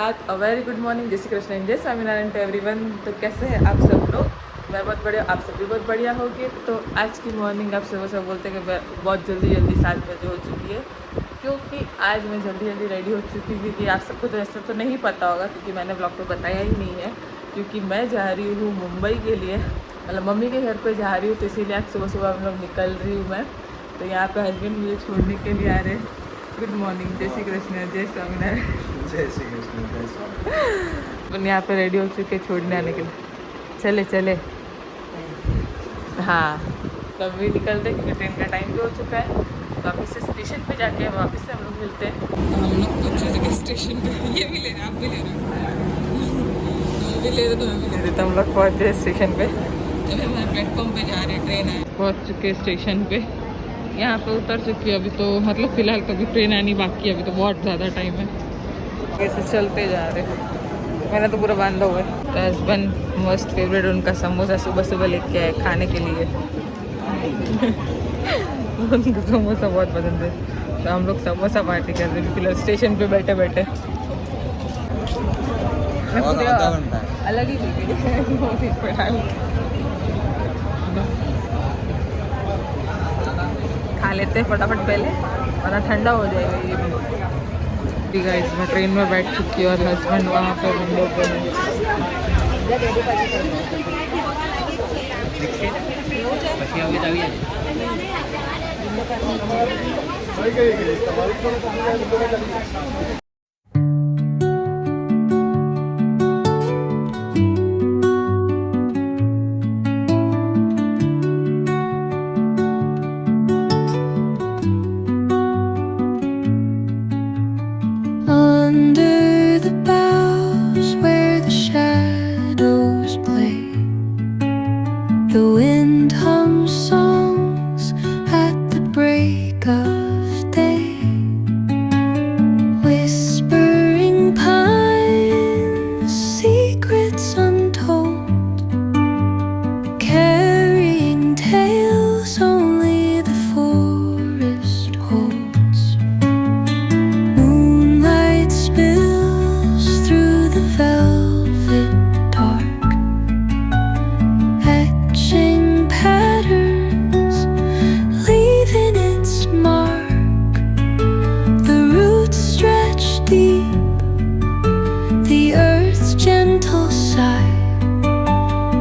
सुप्रभात, a very good morning, जय श्री कृष्ण, जय स्वामीनारायण टू एवरीवन। तो कैसे हैं आप सब लोग? मैं बहुत बढ़िया, आप सभी बहुत बढ़िया होगी। तो आज की मॉर्निंग आप सब बोलते हैं कि बहुत जल्दी 7 बजे हो चुकी है, क्योंकि आज मैं जल्दी रेडी हो चुकी हूँ। क्योंकि आप सबको तो ऐसा तो नहीं पता होगा, क्योंकि मैंने ब्लॉग में बताया ही नहीं है। क्योंकि मैं जा रही हूँ मुंबई के लिए, मतलब मम्मी के घर पर जा रही हूँ, तो इसीलिए आज सुबह हम लोग निकल रही हूँ मैं। तो यहाँ पे हस्बैंड मुझे छोड़ने के लिए आ रहे हैं। गुड मॉर्निंग, जय श्री कृष्ण, जय स्वामीनारायण। जय श्री कृष्ण, जय स्वामीनारायण। अपन यहाँ पे रेडी हो चुके छोड़ने आने के लिए। चले हाँ, तो अभी निकलते हैं, क्योंकि ट्रेन का टाइम भी हो चुका है। तो वापस से स्टेशन पे जाके वापस से हम लोग मिलते हैं। तो हम लोग पहुँच चुके स्टेशन पे। ये भी ले रहे, आप भी ले रहे हो, भी ले रहे तो मैं भी ले रही। तो हम लोग पहुँचे स्टेशन पे। तो हमारे प्लेटफॉर्म पे जा रहे, ट्रेन आए, पहुँच चुके स्टेशन पे। यहाँ पे उतर चुकी है अभी तो, मतलब फ़िलहाल तो अभी ट्रेन आनी बाकी है, अभी तो बहुत ज़्यादा टाइम है। कैसे चलते जा रहे हैं, मैंने तो पूरा बांधा हुआ है। तो हस्बैंड मोस्ट फेवरेट उनका समोसा सुबह लेके आए खाने के लिए। उनको समोसा बहुत पसंद है, तो हम लोग समोसा पार्टी कर रहे हैं फिलहाल स्टेशन पे बैठे अलग ही खा लेते हैं फटाफट पहले, वरना ठंडा हो जाएगा ये भी। गाइस मैं ट्रेन में बैठ चुकी हूँ और हस्बैंड वहाँ पे विंडो पे है। Under the boughs where the shadows play, the wind hums songs at the break of day. Whispering pines, secrets untold, carrying tales only the forest holds. Moonlight spills through the velvet dark, etching patterns, leaving its mark. The roots stretch deep, the earth's gentle sigh,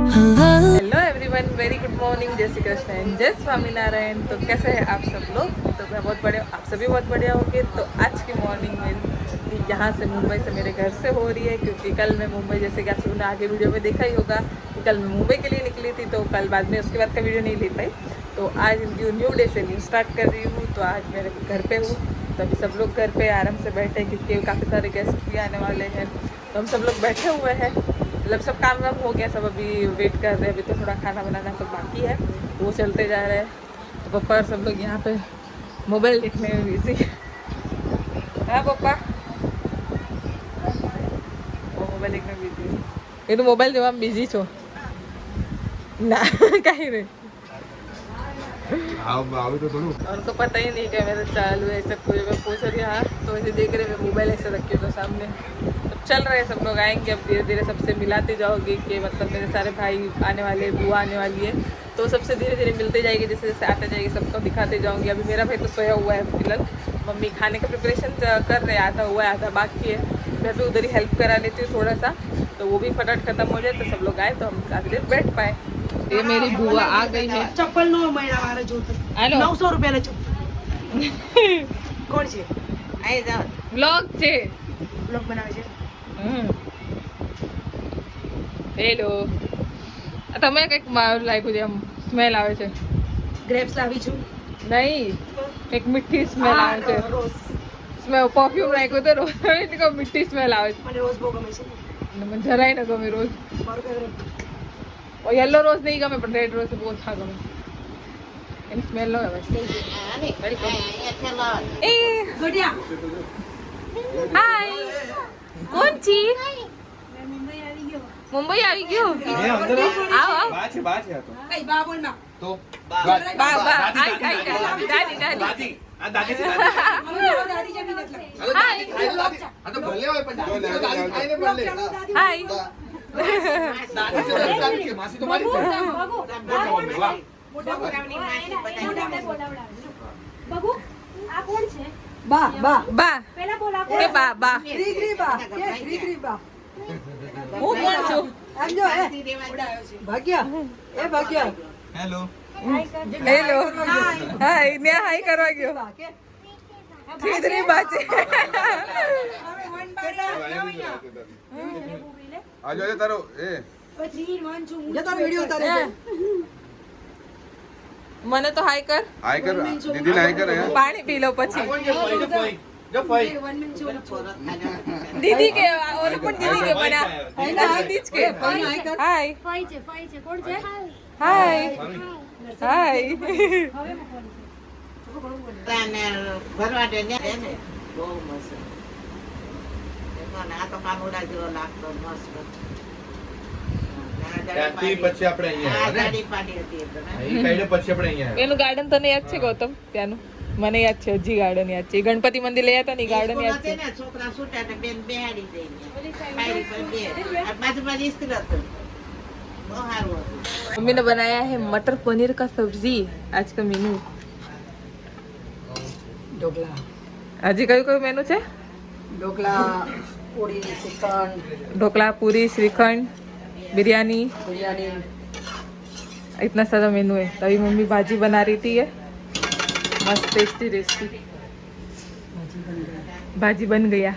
a lullaby. Hello everyone, very good morning, जय श्री कृष्ण, जय स्वामीनारायण। तो कैसे हैं आप सब लोग? तो मैं बहुत बढ़िया, आप सभी बहुत बढ़िया होंगे। तो आज की मॉर्निंग में यहाँ से मुंबई से मेरे घर से हो रही है, क्योंकि कल मैं मुंबई, जैसे कि आप सबने आगे वीडियो में देखा ही होगा कि कल मैं मुंबई के लिए निकली थी। तो कल बाद में उसके बाद का वीडियो नहीं ले पाई। तो आज न्यू डे से न्यू स्टार्ट कर रही हूँ। तो आज मेरे घर पे हूँ, तो अभी सब लोग घर पे आराम से बैठे हैं, क्योंकि काफ़ी सारे गेस्ट भी आने वाले हैं। तो हम सब लोग बैठे हुए हैं, मतलब सब काम वाम हो गया, सब अभी वेट कर रहे हैं। अभी तो थोड़ा खाना बनाना सब बाकी है, तो वो चलते जा रहे हैं। तो पापा और सब लोग यहाँ पे मोबाइल देखने में बिजी। हाँ पापा, वो मोबाइल देखने में बिजी। ये तो मोबाइल जो हम बिजी छो ना कहीं नहीं, उनको पता ही नहीं कि मेरा चालू है सब कुछ। मैं पूछ रही हाँ, तो ऐसे देख रहे, मैं मोबाइल ऐसे रखी हूँ तो सामने। अब चल रहे हैं, सब लोग आएंगे, अब धीरे धीरे सबसे मिलाते जाओगे, कि मतलब मेरे सारे भाई आने वाले, बुआ आने वाली है, तो सबसे धीरे धीरे मिलते जाएगी, जैसे जैसे आते जाएगी सबको दिखाते जाऊँगी। अभी मेरा भाई तो सोया हुआ है फिलहाल, मम्मी खाने का प्रिपरेशन कर रहे, आधा हुआ है आधा बाकी है। मैं भी उधर ही हेल्प करा लेती हूँ थोड़ा सा, तो वो भी फटाफट खत्म हो जाए, तो सब लोग आए तो हम काफ़ी देर बैठ पाए। ये मेरी बुआ आ गई है। चप्पल नो महिना मारे जो हेलो 900 રૂપિયાના ચપ્પલ કોણ છે આય જા બ્લોગ છે, બ્લોગ બનાવે છે હેલો તમે કંઈક લાગ્યું છે, આમ સ્મેલ આવે છે? ગ્રેપ્સ લાવી છું નહીં, એક મીઠી સ્મેલ આવે છે। રોઝ સ્મેલ પરફ્યુમ નાખ્યું તો રોજ મીઠી સ્મેલ આવે છે। મને રોઝ બહુ ગમે છે મને જરાય ન ગમે રોજ। મારું ફેવરેટ और येलो रोज नहीं गमे, पर रेड रोज बहुत अच्छा गमे। एनी स्मेल नो है ગોડિયા हाय कौन छी? મેં મુંબઈ આવી ગયો मुंबई આવી ગયો? आओ आओ કઈ બા બોલ માં तो बा बा आई आई दादी दादी આ દાદી છે આ તો ભલે હોય પણ દાદી ખાઈને ભલે હાય દાદી છે દાદી છે માસી તો મારી છે વાહ છોકરાઓની માસી બધા બબુ આ કોણ છે બા બા બા પેલા બોલ આ કે બા બા ત્રીકરી બા કે ત્રીકરી બા હું કોણ છું આમ જો એ ભાગ્યા એ ભાગ્યા હેલો હેલો હાય ને હાય કરવા ગયો બા કે શ્રીધરી બા છે આજો એ તારો એ જે તારો વિડિયો ઉતારે છે મને તો હાય કર હાય કર દીદીને હાય કર અહીંયા પાણી પી લો પછી જો ફઈ દીદી કે ઓલી પણ દીદી કે મને દીદી જ કે હાય ફઈ છે કોણ છે હાય હાય ભરવા દે ને બહુ મસ્ત આ તો કાનુડા જેવો લાગતો મસ્ત ત્યાંથી પછી આપણે અહીંયા ગાડી પાડી હતી એકદમ અહીં કાઢે પછી આપણે અહીંયા એનું ગાર્ડન તને યાદ છે ગૌતમ ત્યાંનું મને યાદ છે હજી ગાર્ડન યાદ છે ગણપતિ મંદિર લઈ હતા ને ગાર્ડન યાદ છે ને છોકરા છૂટ્યા તો બેન બેહાડી દઈ બાયરી પર બે આ બાજુમાં જ સ્કૂલ હતું બહુ સારું હતું मम्मी ने बनाया है मटर पनीर का सब्जी आज का मेनू ઢોકળા हजी कયું कયું मेनू છે ઢોકળા પૂરી શ્રીખંડ ढोकला पूरी श्रीखंड बिरयानी બિરયાની इतना सारा मेनू है तभी मम्मी भाजी बना रही थी ये मस्त टेस्टी टेस्टी भाजी बन गया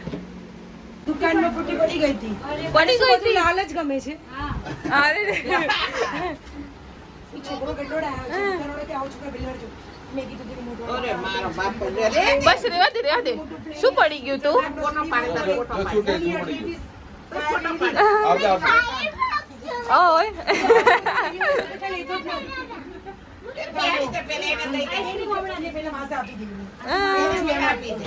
દુકાનમાં ફૂટી પડી ગઈ હતી પડી ગઈ હતી લાલ જ ગમે છે અરે ઈ છોકરો કેટલો ડાયો છે કરોડે આવું છું કે બિલ્ડર છું મેં કીધું કે મોટો અરે મારો બાપ રે બસ રેવા દે શું પડી ગયું તું ફોટો પાડી દે ફોટો શું પાડી કે શું પડી ગયું ફોટો પાડી આવજો આવજો ઓય બેહાડી તો પેલા એને દઈ દે પેલા માસે આપી દીધું આપી દે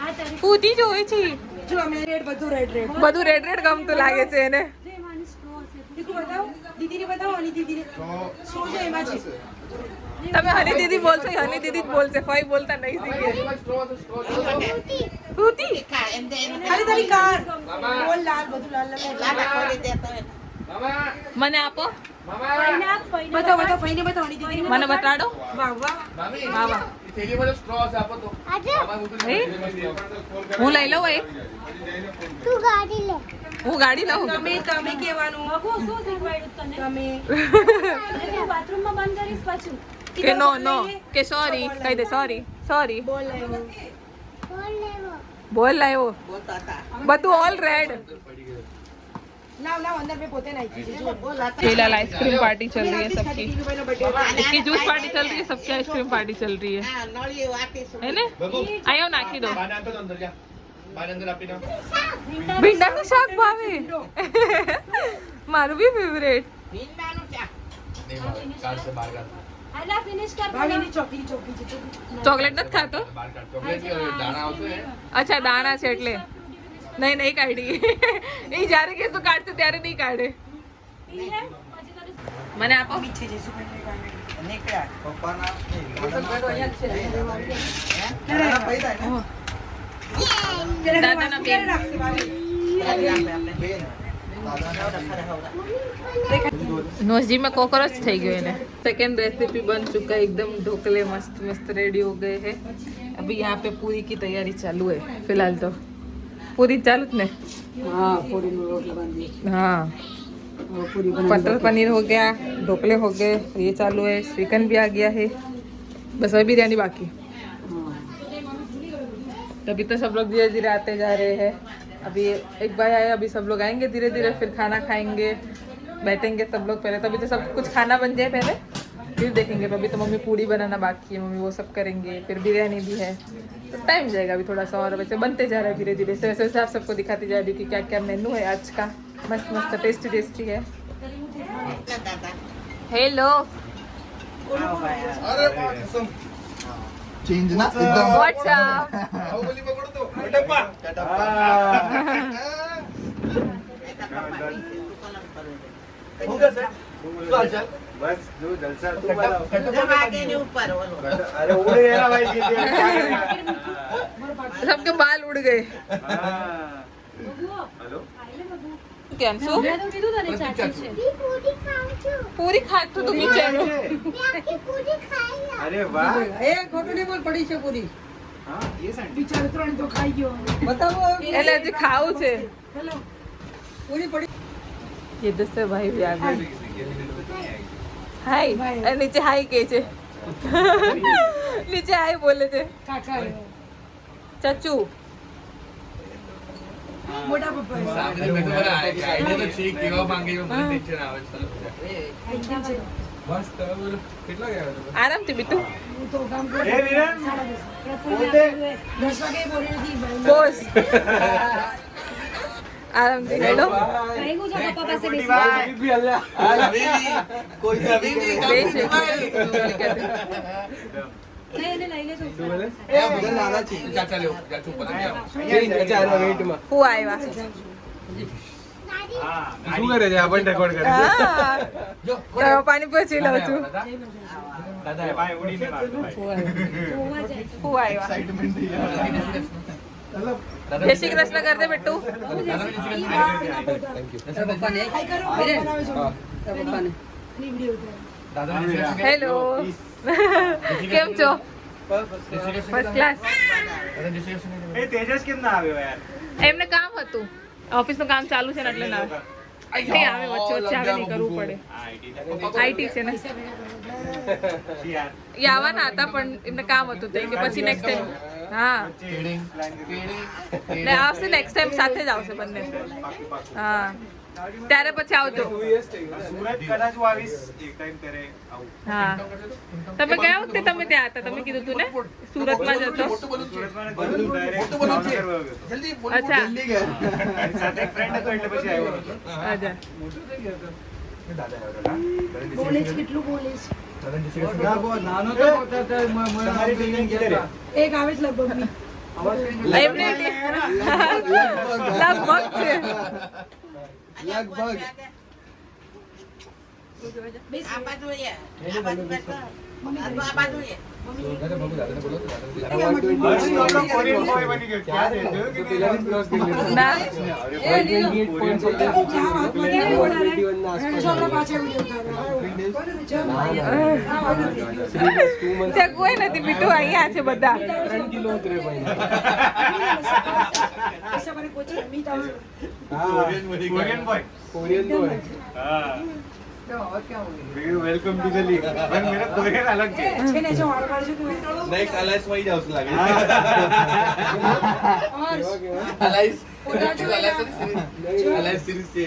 આ તારી પૂતી જોઈ છે જો અમે રેડ બધું રેડ બધું રેડ રેડ ગમતું લાગે છે એને જે માની સ્ટ્રો હશે દીકુ બતાવો દીદીને બતાવો અને દીદીને શું છે એમાં છે તમે હની દીદી બોલશો હની દીદી જ બોલશે ફઈ બોલતા નહીં શીખે પૂતી ખા એમ દે ખાલી તારી કાર બોલ લાલ બધું લાલ લાલ લાલા ખોલી દેતો મને આપો ફઈને આપ ફઈને બતાવો બતાવો ફઈને બતાવો અને દીદીને મને બતાડો વાહ વાહ મામી વાહ વાહ એ થેલીમાં જો સ્ટ્રો છે આપો તો એ? હું લઈ લઉં એક હું ગાડી લઉં તમે તમે કહેવાનું બબુ શું શીખવાડ્યું તને તમે હું બાથરૂમમાં બંધ કરીશ પાછું કે નો નો કે સોરી કહી દે સોરી સોરી બોલ લાવ્યો બોલ લાવ્યો બોલતા હતા બધું ઓલ રેડ લાવ લાવ અંદર મેં પોતે નાખી છે જો फिलहाल आइसक्रीम पार्टी चल रही है सबकी ભાઈનો બર્થડે इसकी जूस पार्टी चल रही है सबकी आइसक्रीम पार्टी चल रही है હા નળિયું આપીશું है ने બબુ आयो नाखी दो બાને આપો તો અંદર જા બાને અંદર આપી દો ભીંડા નું શાક ભાવે મારું બી ફેવરેટ ભીંડાનું ચા નહીં મારે કાલ से बाहर का આલા ફિનિશ કર ભાવીની ચોકી ચોકી છે ચોકલેટ નથી ખાતો बाहर का ચોકલેટ કે દાણા આવશે અચ્છા દાણા છે એટલે નહીં નહીં કાઢી એ જ્યારે કહેશું કાઢશે ત્યારે નહીં કાઢે મને આપો છે જે સુપર નીકળ્યા દાદાના બેન नोजी में कॉकरोच થઈ ગયો એને सेकंड रेसिपी बन चुका है एकदम ढोकले मस्त मस्त रेडी हो गए हैं अभी यहाँ पे पूरी की तैयारी चालू है फिलहाल तो पूरी चालू ने હા પૂરીનો રોટલો બાંધી हाँ પૂરી मटर पनीर हो गया ढोकले हो गए ये चालू है श्रीखंड भी आ गया है बस अभी बिरयानी बाकी तभी तो सब लोग धीरे धीरे आते जा रहे हैं अभी एक भाई आए अभी सब लोग आएंगे धीरे धीरे फिर खाना खाएंगे बैठेंगे सब लोग पहले तभी तो सब कुछ खाना बन जाए पहले फिर देखेंगे अभी तो मम्मी पूड़ी बनाना बाकी है मम्मी वो सब करेंगे फिर बिरयानी भी है तो टाइम जाएगा अभी थोड़ा सा और वैसे बनते जा रहा है धीरे धीरे वैसे वैसे आप सबको दिखाती जा रही कि क्या क्या मेनू है आज का मस्त मस्त टेस्टी टेस्टी है દાદા हेलो અરે कसम ચેન્જ ના એકદમ व्हाट्सअप આવો બોલી પકડો તો ટપ્પા હું કરશે बस जो जलसा तू बनाओ જો વાગે ને ઉપર ઓલો अरे उड़ गया भाई जीते सबके बाल उड़ गए हेलो કેમ શું મેં તો કીધું તને ચાચી છે પૂરી ખાટ તો તું બિચારો अरे वाह એ ખોટું નહીં બોલ પડી છે પૂરી हाँ ये सैंडविच બિચારો ત્રણ તો ખાઈ ગયો બતાવો એટલે હજી ખાવું છે હેલો પૂરી પડી ये दसे भाई भी आ गए हाय अरे नीचे हाय के छे नीचे हाय बोले छे કાકા चाचू મોટા પપ્પા आराम थी बिट्टू હું તો કામ કરું ए वीरन 10 વાગે બોલી હતી बोस आराम थी हेलो કઈ ગયું છે પપ્પા પાસે બેસી કઈ એને લઈ લે તો હું આવ્યા શું કરે છે આપણે રેકોર્ડ કરે તો પાણી પહોંચી લઉં છું દાદા ભાઈ ઉડીને મારતો ભાઈ જોવા જાય હું આવ્યા જય શ્રી કૃષ્ણ કરજે બેટુ હાય કરો બનાવે છો પપ્પાને વિડિયો ઉતાર હેલો કેમ છો ફર્સ્ટ ક્લાસ એ તેજસ કેમ ના આવ્યો યાર એમને કામ હતું ઓફિસનું કામ ચાલુ છે ને એટલે ના આવે. નહીં આવે વચ્ચે વચ્ચે આવે નહીં કરવું પડે આઈટી છે ને યાર એ આવવાના હતા પણ એમને કામ હતું તો એ કે પછી નેક્સ્ટ ટાઈમ હા ને આવશે નેક્સ્ટ ટાઈમ સાથે જ આવશે બંને હા ત્યારે પછી આવજો સુરત કદાચ હું આવીશ એક ટાઈમ ત્યારે આવું હા તમે ગયા વખતે તમે ત્યાં હતા તમે કીધું તું ને સુરતમાં જ હતો સુરતમાં ને ગયો ડાયરેક્ટ ભાવનગર વયો ગયો અચ્છા એની સાથે એક ફ્રેન્ડ હતો એટલે પછી આવ્યો હતો અચ્છા બોલે છે કેટલું બોલે છે તમારી ટ્રેનિંગ કિધર है એક આવે છે લગભગ બી એમને લગભગ છે લગભગ આ બાજુ રે આ બાજુ કરતા આ બાજુ રે हर्ष तो अपना कोरियन बॉय बनी गया क्या है जो कि ના कोरियन बॉय જ્યાં વાત કરીએ ને બોલાવે છોકરા પાછળ વિડિયો ઉતારે ત્યાં કોઈ નથી બીટુ અહીંયા છે બધા ऐसा मैंने कुछ नहीं था कोरियन बॉय हाँ वेलकम टू द लीग पर मेरा कोरियन अलग है છે ને જો હાર પાડજો તું નેક્સ્ટ અલાયન્સ માં જ આવશે લાગે અલાયન્સ અલાયન્સ સિરીઝ છે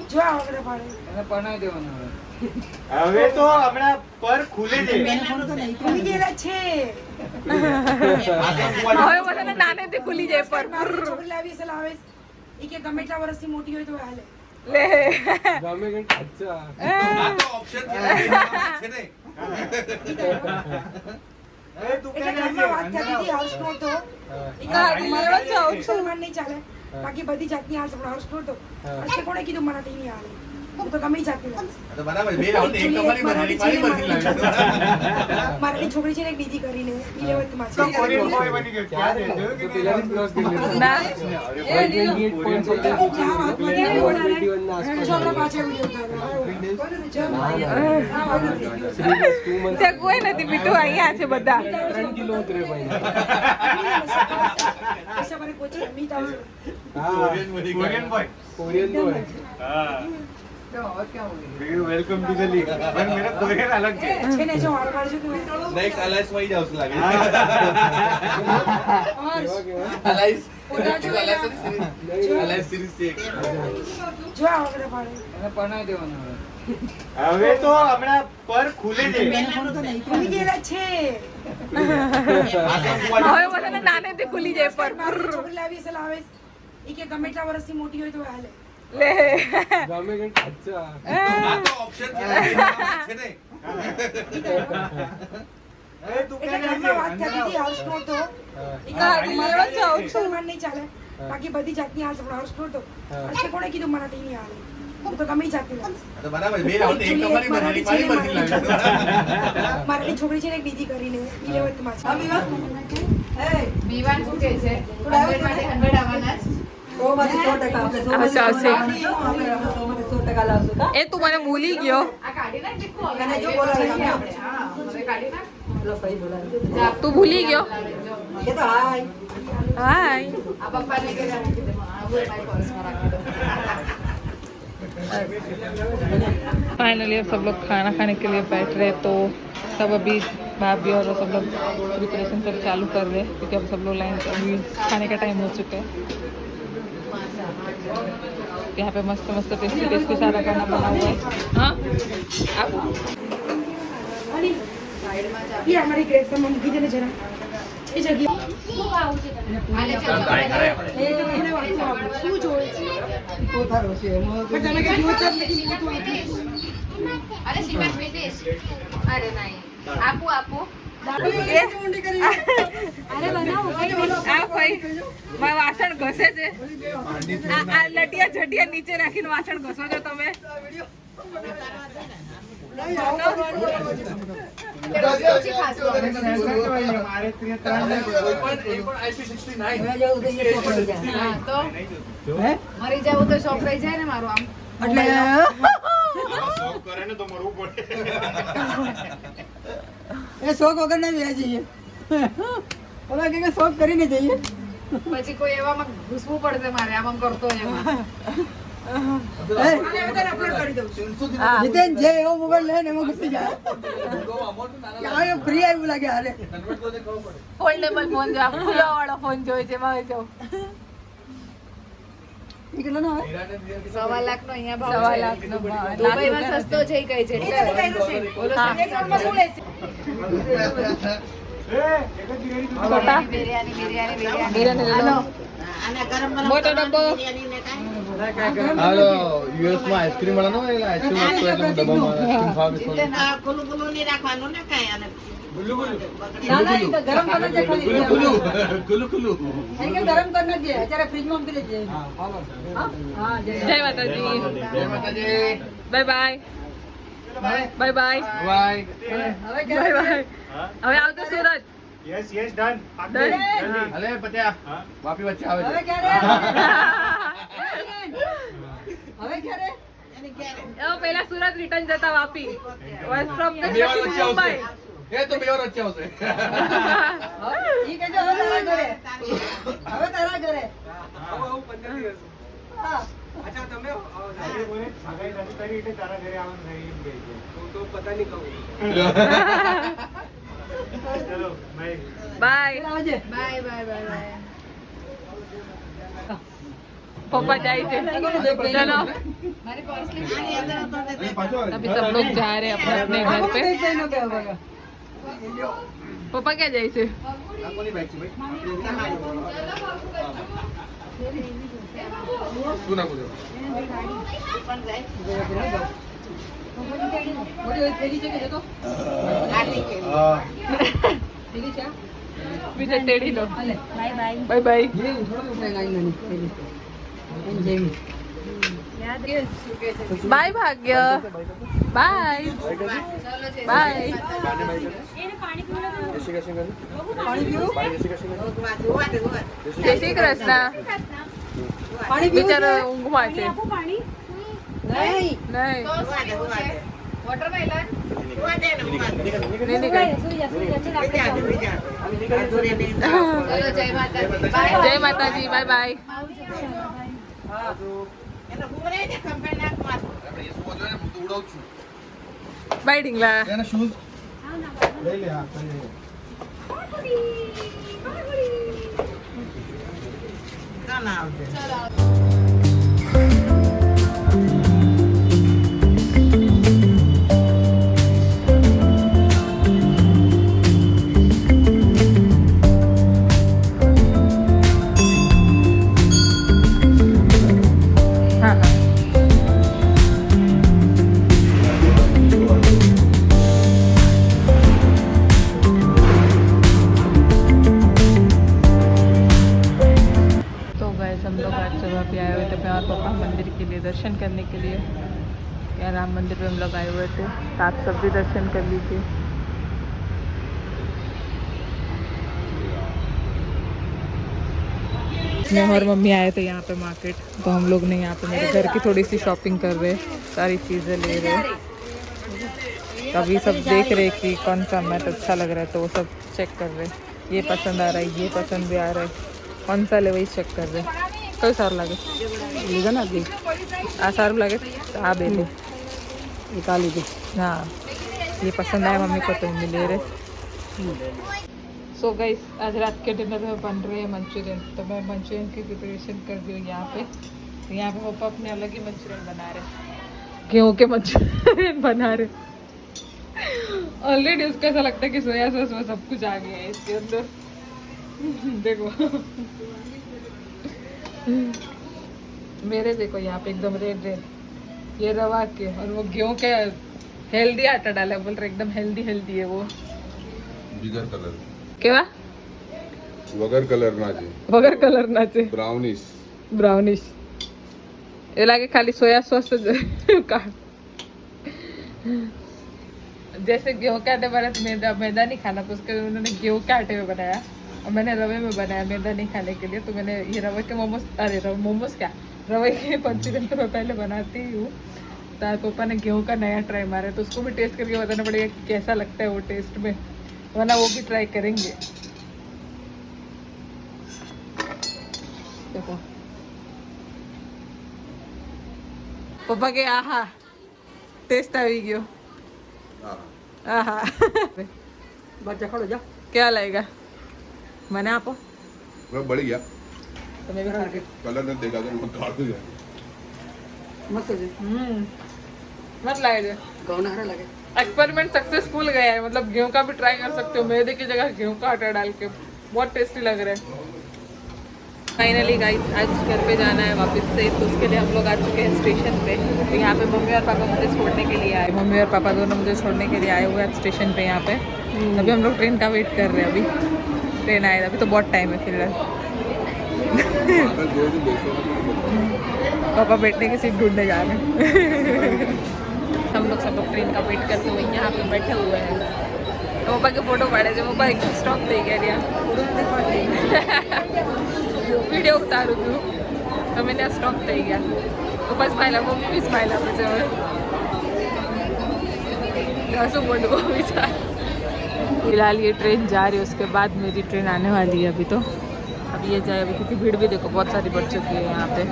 જો આગળ પાડે હવે તો હમણાં પર ખુલે છે ખુલી ગયેલા છે હવે બધાને નાનેથી ખુલી જાય પર છોકરી લાવી છે લાવે એ કે ગમે એટલા વર્ષથી મોટી હોય તો હાલે લે આ તો ઓપ્શન છે ને અરે તું એટલે ક્યાં ઘરમાં જાય વાત થતી હતી હર્ષ નહોતો ગાડી લેવા જાઉં છું મુસલમાન નહીં ચાલે બાકી બધી જાતની હાલ પણ હર્ષ નહોતો હર્ષે કોણે કીધું મને ટીવી હાલે હું તો ગમે જાતની લાવીશ તો બરાબર બે રાઉન્ડ એક તમારી બનાવી મારી મરજી લાગે મારી છોકરી છે ને એક દીદી કરીને ઇલેવન્થમાં तो છે कोरियन बॉय बनी गया क्या है जो कि ના જ્યાં વાત કરીએ ને બોલાવે છોકરા પાછળ વિડિયો ઉતારે ત્યાં કોઈ નથી બીટુ અહીંયા છે બધા ऐसा मैंने कुछ नहीं था कोरियन बॉय हाँ वेलकम टू द लीग पर मेरा कोरियन अलग है છે ને જો હાર પાડજો તું નેક્સ્ટ અલાયન્સ માં જ આવશે લાગે હર્ષ અલાયન્સ સિરીઝ છે જો આગળ પાડે હવે તો હમણાં પર ખુલે છે ખુલી ગયેલા છે હવે બધાને નાનેથી ખુલી જાય પર છોકરી લાવી છે લાવે એ કે ગમે એટલા વર્ષથી મોટી હોય તો હાલે લે આ તો ઓપ્શન છે ને અરે તું એટલે ક્યાં ઘરમાં વાત થતી હતી જાય હર્ષ નહોતો ગાડી લેવા જાઉં છું મુસલમાન નહીં ચાલે બાકી બધી જાતની હાલ પણ હર્ષ નહોતો હર્ષે કોણે કીધું મને ટીવી હાલે હું તો ગમે જાતની લાવીશ. તો બરાબર બે રાઉન્ડ એક તમારી મારી મરજી લાગે મારાની છોકરી છે ને એક બીજી કરીને 11th માં છે. વિવાન શું કહે છે 100 માટે 100 આવવાના જ એ તું મને ભૂલી ગયો તું ભૂલી ગયો हाय फाइनली अब सब लोग खाना खाने के लिए बैठ रहे तो सब अभी भाभी और सब लोग प्रिपरेशन सब चालू कर रहे हैं क्योंकि अब सब लोग लाइन अभी खाने का टाइम हो चुका है यहाँ पे मस्त मस्त टेस्टी टेस्टी सारा खाना बना हुआ है हाँ आप ये हमारी ग्रेट में મૂકી દે ને જરા એ જગ્યા શું જોવે છે પોતાનો છે પણ તમે કે જુઓ તો અરે શ્રીમાન પ્રિતેશ અરે નહીં આપો આપો અરે બનાવો આ ભાઈ મારા વાસણ ઘસે છે આ લટિયા ઝટિયા નીચે રાખીને વાસણ ઘસો છો તમે મારે 3 મરી જાવ તો શોખ રહી જાય ને મારું આમ એટલે શોખ કરે ને તો મરવું પડે એ શોખ વગર ના વ્યા જઈએ ઓલા કે શોખ કરીને જઈએ પછી કોઈ એવામાં ઘૂસવું પડશે મારે આમ આમ કરતો હોય એમાં જીતેન જે એવો મોબાઈલ લે ને એમાં ઘૂસી જાય ફ્રી આવ્યું લાગે હાલે ફોલ્ડેબલ ફોન જો આ ખુલ્લો વાળો ફોન જોઈ છે માં જો નીકળો ના 1.25 લાખ નો અહીંયા ભાવ 1.25 લાખનો ભાવ. દુબઈમાં સસ્તો છે ઈ કહે છે બોલો હા. શું લે છે છોટા બિરયાની બિરયાની લઈ લો. અને ગરમ ગરમ મોટો ડબ્બો. બિરયાની ને કાંઈ હાલો યુએસ માં આઈસ્ક્રીમ મળે ને આઈસ્ક્રીમ આપતો એટલે હું ડબ્બામાં આઈસ્ક્રીમ ખાવા બેસું ખુલ્લું ખુલ્લું નહીં રાખવાનું ને કાંઈ અને ના ના ઈ તો ગરમ કરી દે ખાલી ગુલુ ગુલુ એને કે ગરમ કરી નાખજે અત્યારે ફ્રીજમાં મૂકી દેજે હા હા જય માતાજી જય માતાજી bye bye bye bye bye હવે બાય બાય હવે આવતો Surat yes yes done Done? અલે પત્યા વાપી વચ્ચે આવે હવે છે ક્યારે હવે ક્યારે એની ક્યારે હવે પહેલા સુરત રિટર્ન જતા વાપી વર્ક ફ્રોમ બે વાર વચ્ચે આવશે મુંબઈ એ તો બે વાર વચ્ચે આવશે ઈ કે જો હવે તારા ઘરે હવે તારા ઘરે હા અચ્છા તમે બોલે સગાઈ નથી કરી એટલે તારા ઘરે આવવાનું નહીં એમ કહે છે તો પતા નહીં કહું ચલો બાય બાય આવજે બાય બાય બાય બાય पप्पा जाए थे चलो મારી પર્સલી આની અંદર તો अभी सब लोग जा रहे हैं अपने अपने घर पे पप्पा क्या जाए थे કોની બાઈક છે ભાઈ તમારી શું નાખું છે પણ જાય મોટી ઓલી થેલી છે કે જતો આટલી કે થેલી છે विजय टेढ़ी लो હાલે બાય બાય बाय बाय ये થોડું ઉઠાઈ નાની થેલી એમ જેવી बाय भाग्य बाय बाय પાણી પીવું जय श्री कृष्ण પાણી પીવું बिचारो ઊંઘમાં છે નહીં નહીં વોટરમેલન નહીં નીકળ ચલો જય માતાજી બાય જય માતાજી બાય બાય આપણે એ શું બોલ્યો ને હું તો ઉડાવું છું બાય ઢીંગલા એના શૂઝ લઈ લે હા હા હા तो गाइस हम लोग आज सुबह पे आए हुए दर्शन करने के लिए। यहाँ राम मंदिर पे हम लोग आए हुए थे, तो आप सब भी दर्शन कर लीजिए। मैं और मम्मी आए थे यहाँ पे मार्केट, तो हम लोग ने यहाँ पे मेरे घर की थोड़ी सी शॉपिंग कर रहे, सारी चीज़ें ले रहे। अभी सब देख रहे कि कौन सा मैट अच्छा लग रहा है, तो वो सब चेक कर रहे। ये पसंद आ रहा है, ये पसंद भी आ रहा है, कौन सा ले वही चेक कर रहे। कोई सारू लगे ना अभी आ सारू लगे तो आ बेले निकाल लीजिए। हाँ ये पसंद आया मम्मी को, तो मम्मी ले रहे। सो गाइस, आज रात के डिनर में बन रहे हैं मंचूरियन, तो मैं मंचूरियन की प्रिपरेशन कर दी हूँ यहाँ पे। तो यहाँ पे पापा अपने अलग ही मंचूरियन बना रहे, गेहूँ के मंचूरियन बना रहे। ऑलरेडी उसको ऐसा लगता है कि सोया सॉस में सब कुछ आ गया है इसके अंदर। देखो मेरे देखो यहाँ पे एकदम रेड रेड, ये रवा के और वो गेहूँ के हेल्दी आटा डाला, बोल रहे एकदम हेल्दी हेल्दी है वो। बिगर कलर केवा वगर कलर ना છે वगर कलर ना છે ब्राउनिश ये लागे खाली सोया सॉस का। जैसे गेहूँ के आटे बना तो मैदा नहीं खाना, तो उसके उन्होंने गेहूँ के आटे में बनाया और मैंने रवे में बनाया मैदा नहीं खाने के लिए। तो मैंने ये रवे के मोमोज, अरे मोमोज क्या, रवे के मंचूरियन तो मैं पहले बनाती हूँ। तो पापा ने गेहूँ का नया ट्राई मारा, तो उसको भी टेस्ट करके बताना पड़ेगा कि कैसा लगता है वो टेस्ट में, वरना वो भी ट्राई करेंगे। देखो पापा के आहा टेस्ट आ गयो। आहा बच्चा खड़ो जा, क्या लगेगा मैंने आपको वो बढ़ गया तो मैं भी खा के कलर ने देखा तो मैं काट दिया। मस्त है, मत लगे कौन हरा लगे। एक्सपेरिमेंट सक्सेसफुल गया है, मतलब गेहूं का भी ट्राई कर सकते हो, मैदे की जगह गेहूं का आटा डाल के, बहुत टेस्टी लग रहा है। फाइनली गाइस, आज घर पे जाना है वापस से, तो उसके लिए हम लोग आ चुके हैं स्टेशन पे। तो यहाँ पे मम्मी और पापा मुझे छोड़ने के लिए आए, मम्मी और पापा दोनों मुझे छोड़ने के लिए आए हुए हैं स्टेशन पे यहाँ पे। अभी हम लोग ट्रेन का वेट कर रहे हैं, अभी ट्रेन आए, अभी तो बहुत टाइम है फिलहाल। पापा बैठने की सीट ढूंढने जा रहे हैं। हम लोग सब लोग ट्रेन का वेट करते हुए यहाँ पे बैठे हुए हैं। तो पापा के फोटो पाड़े थे, पापा एक स्टॉप दे गया वीडियो उतारू तू, तो मैंने स्टॉप दे गया। तो बस पाहिला मम्मी भी पाहिला मुझे कसं बोलू विचार। फिलहाल ये ट्रेन जा रही है, उसके बाद मेरी ट्रेन आने वाली है। अभी तो अभी ये जाए, अभी क्योंकि भीड़ भी देखो बहुत सारी बढ़ चुकी है यहाँ पे,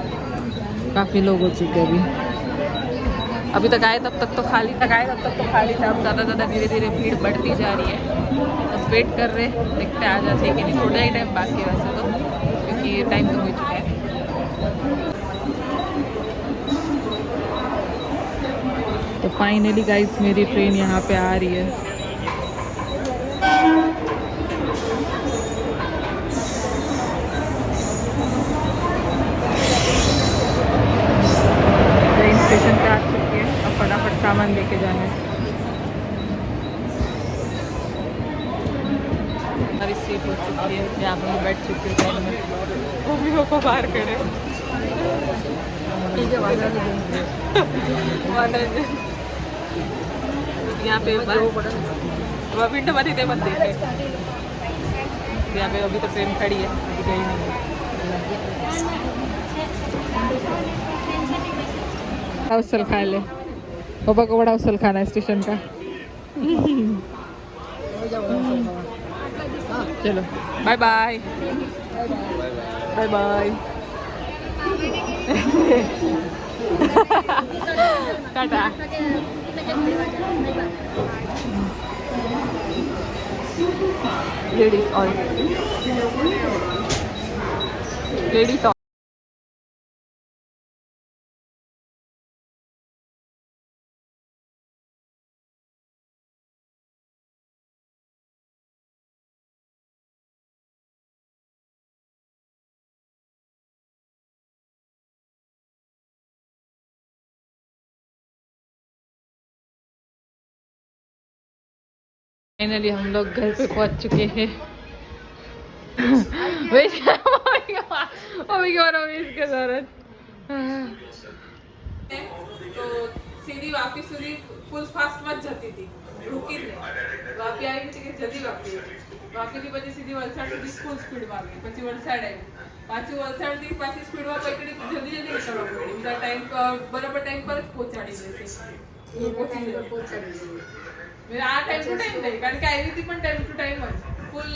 काफ़ी लोग हो चुके हैं। अभी तक आए तब तक तो खाली था, अब ज़्यादा धीरे धीरे भीड़ बढ़ती जा रही है। बस वेट कर रहे, देखते आ जाते हैं कि नहीं, थोड़ा ही टाइम बाकी है वैसे तो, क्योंकि टाइम तो हो चुका है। तो फाइनली गाइस मेरी ट्रेन यहाँ पे आ रही है। ट्रेन स्टेशन पे आ चुकी है, अब फटाफट सामान लेके जाना है। हमारी सीट हो चुकी है, यहाँ पे मैं बैठ चुकी हूँ ट्रेन में, मम्मी को बाहर खड़े यहाँ पे विंडो मत थे मत देखे। यहाँ पे अभी तो ट्रेन खड़ी है, अभी गई नहीं है। अवसल खा ले, पापा को बड़ा अवसल खाना है स्टेशन का। चलो bye bye bye bye tata. Ladies all ladies all. Finally हम लोग घर पे पहुंच चुके हैं। इसके दौरान તો સીધી વાપી સુધી ફૂલ ફાસ્ટમાં જ જતી હતી, રૂકી જ નહીં. વાપી આવી હતી કે જલ્દી વાપી વાપીથી પછી સીધી વલસાડ સુધી ફૂલ સ્પીડમાં આવી, પછી વલસાડ આવી, પાછું વલસાડથી પાછી સ્પીડમાં પકડી જલ્દી નીકળવા પડી. બીજા ટાઈમ બરાબર ટાઈમ પર જ પહોંચાડી દેશે. આ ટાઈમ ટુ ટાઈમ નહીં, કારણ કે આવી હતી પણ ટાઈમ ટુ ટાઈમ જ ફૂલ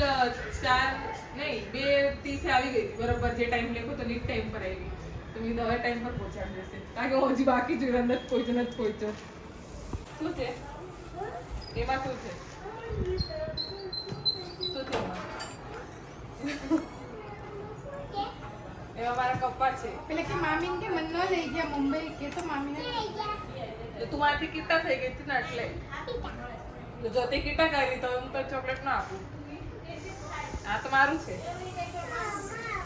2:30 આવી ગઈ હતી બરાબર. જે ટાઈમ લખ્યો તો નીટ ટાઈમ પર આવી. તો મેં હવે ટાઈમ પર પહોંચાડી દેશે, કારણ કે હું હજી બાકી જોઈ નથી પહોંચ્યો. શું છે એમાં? શું છે એમાં? એમાં મારા પપ્પા છે. પેલે કે મામીને કે મને ન લઈ ગયા મુંબઈ, કે તો મામીને તો તું મારાથી કીટા થઈ ગઈ હતી ને એટલે જો તે કીટા કરી તો હું તો ચોકલેટ ના આપું. આ તો મારું છે,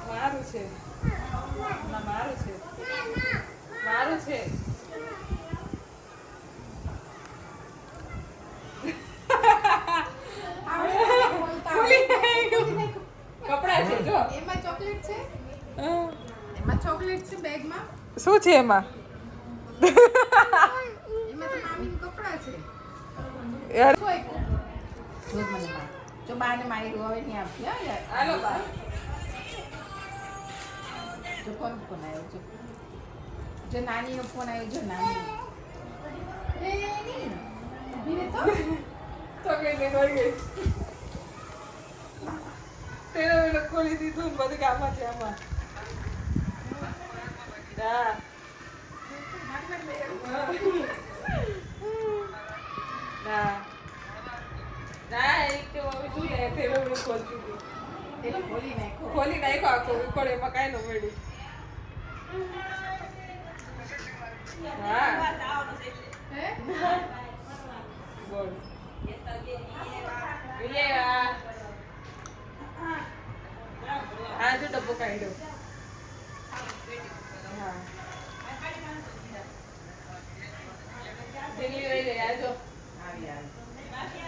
મારું છે, ના મારું છે, મારું છે. કપડા છે જો એમાં ચોકલેટ છે, એમાં ચોકલેટ છે બેગમાં, શું છે એમાં? એમાં તો મામીના કપડા છે. યાર જો એક જો મને બા જો બાને મારી હવે નહીં આપી હા યાર. હાલો બા. જો કોણ આવ્યો જો જો નાનીનો ફોન આવ્યો, જો નાની એ નહીં ઊભી રહે તો ચોકલેટ ને કરી ગઈ. તેનો મેં ખોલી દીધું ને બધું કામમાં છે આમાં. ના ના ના એક તો હવે શું લે તેનો મેં ખોલતી હતી. એટલે ખોલી નાખો. ખોલી નાખ્યો આખો વિકોડ, એમાં કાંઈ ન મળ્યું. હા હે બોલ વિજય આ જો ડબ્બો કાઢ્યો. હા દિલ્હી રહી ગઈ આજો. આવી આવી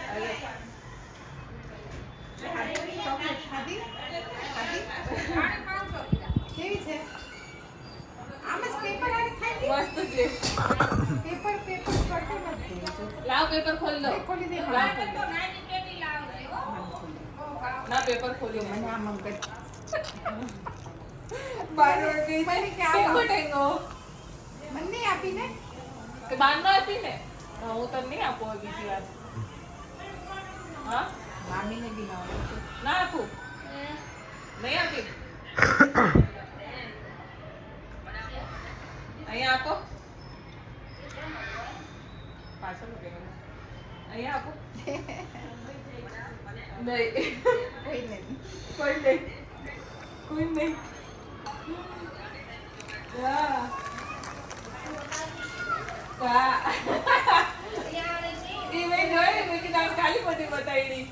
આજો. ચોકલેટ ખાધી ખાધી કેવી છે? આમ જ પેપર આને ખાઈ મસ્ત છે. પેપર પેપર કરતો નથી. લાવ પેપર ખોલ દો. ખોલી દે. લાવ ખોલ દો. ના પેપર ખોલી મને આમ આમ કર. બાર ગઈ મને કે આ પેપર ટેંગો મને નહીં આપીને કે બાર નો આપી ને. હું તને નહીં આપું હવે બીજી વાર. હા મામીને બી ના આપો. ના આપું, નહીં આપી. અહીંયા આપો, પાછળ અહીંયા આપો. નહીં કોઈ નહીં. કોઈ નહીં, કોઈ નહીં. હા હા એ મેં જોયું મેં કીધું ખાલી બધી બતાવી